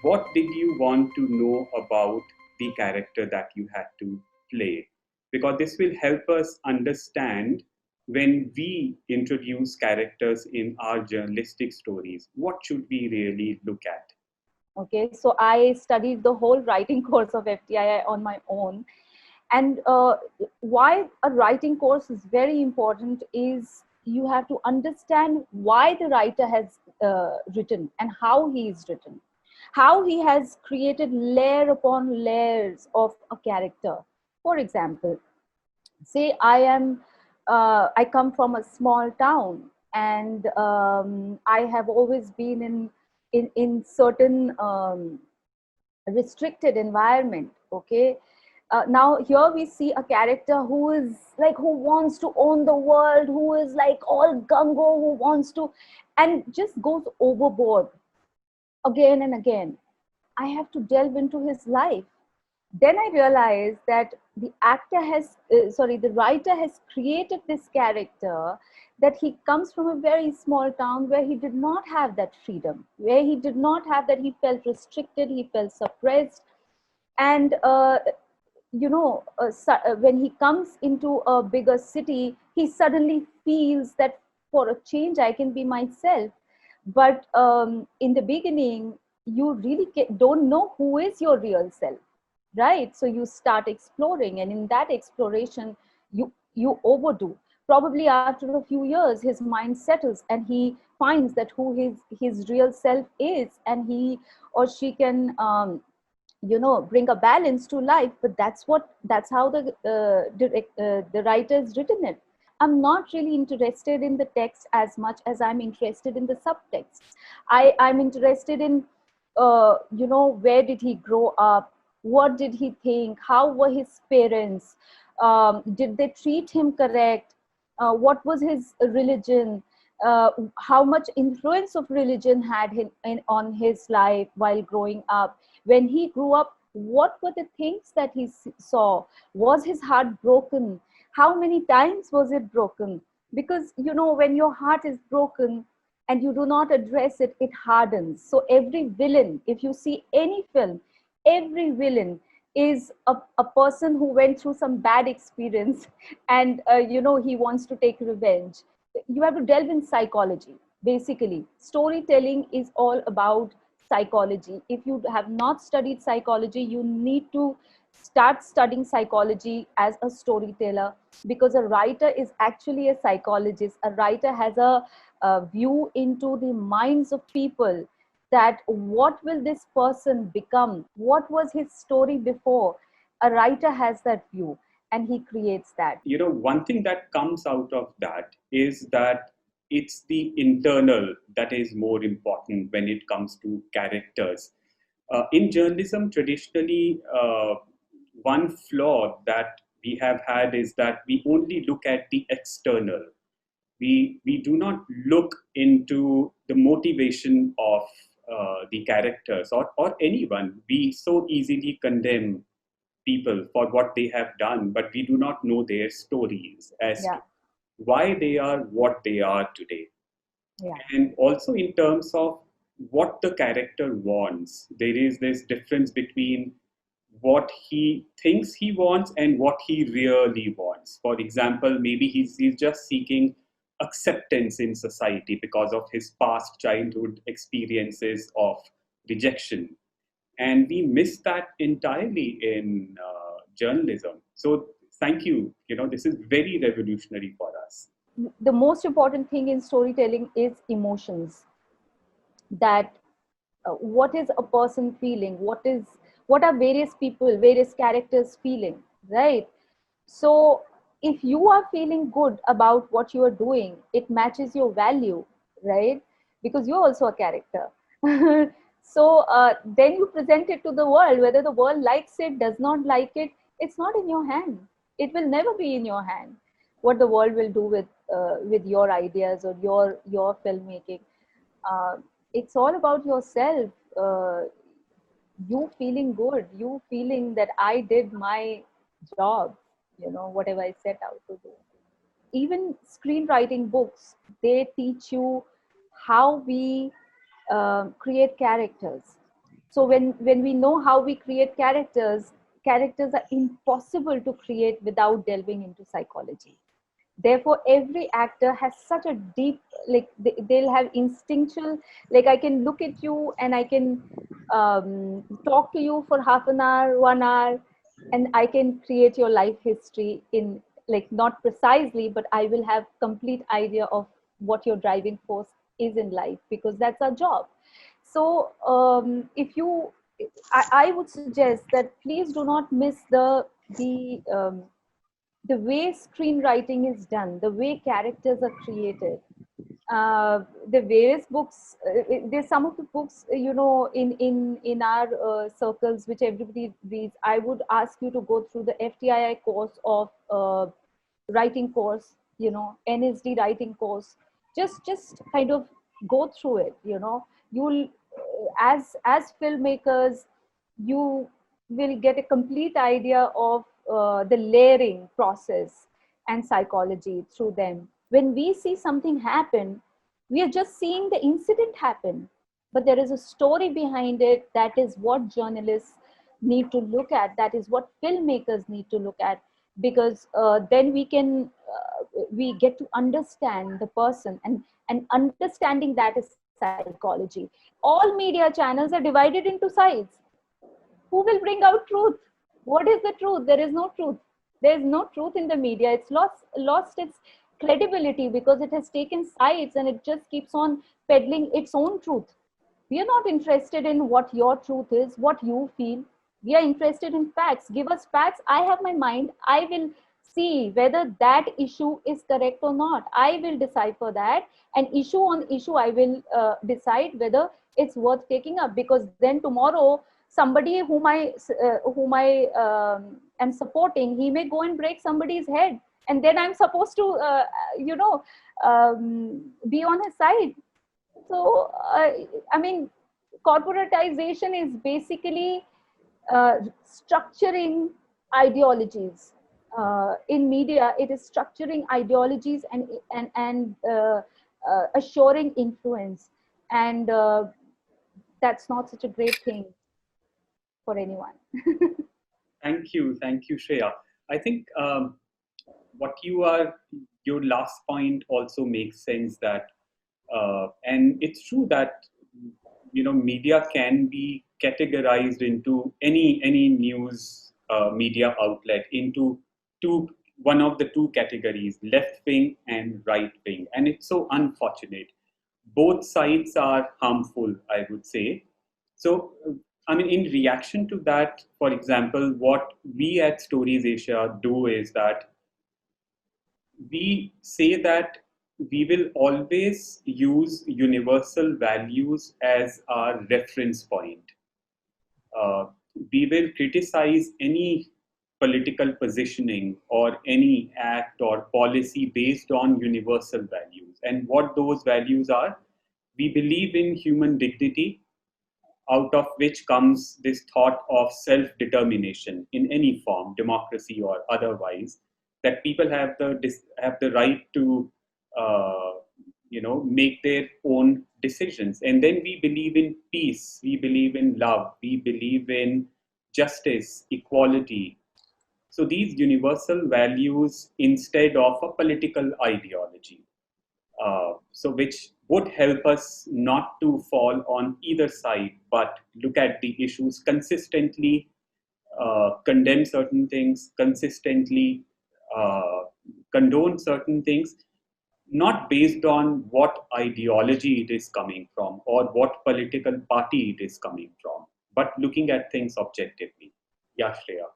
what did you want to know about the character that you had to play? Because this will help us understand when we introduce characters in our journalistic stories, what should we really look at? Okay, so I studied the whole writing course of FTI on my own. And why a writing course is very important is you have to understand why the writer has written and how he is written, how he has created layer upon layers of a character. For example, say I come from a small town, and I have always been in certain restricted environment. Okay, now here we see a character who is like, who wants to own the world, who is like all gung-ho, who wants to, and just goes overboard again and again. I have to delve into his life. Then I realized that the writer has created this character, that he comes from a very small town where he did not have that freedom, where he did not have that, he felt restricted, he felt suppressed. And when he comes into a bigger city, he suddenly feels that for a change I can be myself. But in the beginning, you really don't know who is your real self, right? So you start exploring, and in that exploration, you overdo. Probably after a few years, his mind settles and he finds that who his real self is, and he or she can bring a balance to life. But that's how the writer's written it. I'm not really interested in the text as much as I'm interested in the subtext. I'm interested in where did he grow up, what did he think, how were his parents, did they treat him correct, what was his religion, how much influence of religion had on his life while growing up. When he grew up, what were the things that he saw? Was his heart broken? How many times was it broken? Because when your heart is broken and you do not address it, it hardens. So every villain, if you see any film, every villain is a person who went through some bad experience and he wants to take revenge. You have to delve in psychology. Basically, storytelling is all about psychology. If you have not studied psychology, you need to start studying psychology as a storyteller, because a writer is actually a psychologist. A writer has a view into the minds of people, that what will this person become, what was his story before. A writer has that view, and he creates that. One thing that comes out of that is that it's the internal that is more important when it comes to characters. In journalism, traditionally, one flaw that we have had is that we only look at the external. We do not look into the motivation of the characters, or anyone. We so easily condemn people for what they have done, but we do not know their stories as to Yeah, why they are what they are today. yeah, And also, in terms of what the character wants, there is this difference between what he thinks he wants and what he really wants. For example, maybe he's just seeking acceptance in society because of his past childhood experiences of rejection, and we miss that entirely in journalism. So thank you. This is very revolutionary for us. the most important thing in storytelling is emotions. That what is a person feeling, what are various people, various characters feeling, right? So if you are feeling good about what you are doing, it matches your value, right? Because you're also a character. So then you present it to the world. Whether the world likes it, does not like it, it's not in your hand. It will never be in your hand what the world will do with your ideas or your filmmaking. uh, it's all about yourself. You feeling good, you feeling that I did my job, whatever I set out to do. Even screenwriting books, they teach you how we create characters. So when we know how we create characters, characters are impossible to create without delving into psychology. Therefore every actor has such a deep, like they'll have instinctual, like I can look at you and I can talk to you for half an hour, 1 hour, and I can create your life history in, like, not precisely, but I will have complete idea of what your driving force is in life, because that's our job. So if you, I would suggest that please do not miss the way screenwriting is done, the way characters are created, the various books. There's some of the books, in our circles which everybody reads. I would ask you to go through the FTII course of writing course, NSD writing course. Just kind of go through it. You'll as filmmakers, you will get a complete idea of the layering process and psychology through them. When we see something happen, we are just seeing the incident happen, but there is a story behind it. That is what journalists need to look at. That is what filmmakers need to look at, because then we get to understand the person, and understanding that is psychology. All media channels are divided into sides. Who will bring out truth? What is the truth? There is no truth. There is no truth in the media. It's lost its credibility because it has taken sides and it just keeps on peddling its own truth. We are not interested in what your truth is, what you feel. We are interested in facts. Give us facts. I have my mind. I will see whether that issue is correct or not. I will decipher that, and issue on issue, I will decide whether it's worth taking up. Because then tomorrow, somebody whom I am supporting, he may go and break somebody's head, and then I'm supposed to, be on his side. So, I mean, corporatization is basically structuring ideologies. In media, it is structuring ideologies and assuring influence, and that's not such a great thing for anyone. Thank you, Shreya. I think what your last point also makes sense, that, and it's true that media can be categorized into any news media outlet into two one of the two categories, left wing and right wing, and it's so unfortunate. Both sides are harmful, I would say. So, I mean, in reaction to that, for example, what we at Stories Asia do is that we say that we will always use universal values as our reference point. Uh, we will criticize any political positioning or any act or policy based on universal values. And what those values are: we believe in human dignity, out of which comes this thought of self-determination in any form, democracy or otherwise, that people have the right to make their own decisions. And then we believe in peace, we believe in love, we believe in justice, equality. So these universal values instead of a political ideology. So which would help us not to fall on either side, but look at the issues consistently, condemn certain things, consistently uh, condone certain things, not based on what ideology it is coming from or what political party it is coming from, but looking at things objectively. Yeah, Shreya.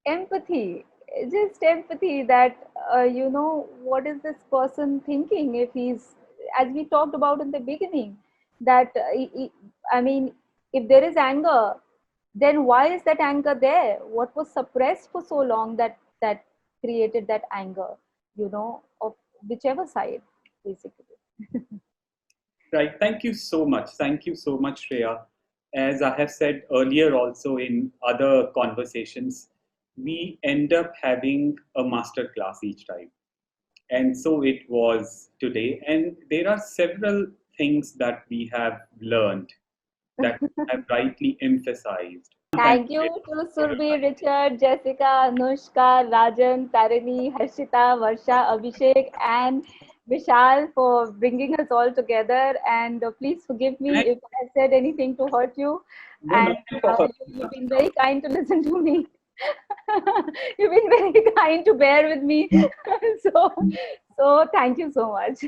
Empathy, just empathy, that what is this person thinking, if he's, as we talked about in the beginning, that I mean, if there is anger, then why is that anger there? What was suppressed for so long that created that anger, of whichever side, basically. Right. Thank you so much. Thank you so much, Shreya. As I have said earlier, also in other conversations, we end up having a master class each time. And so it was today. And there are several things that we have learned that you have rightly emphasized. Thank you to Surbhi, Richard, Jessica, Anushka, Rajan, Tarini, Harshita, Varsha, Abhishek, and Vishal for bringing us all together. And please forgive me if I said anything to hurt you. No, And not at all. you've been very kind to listen to me. You've been very kind to bear with me. so, so thank you so much.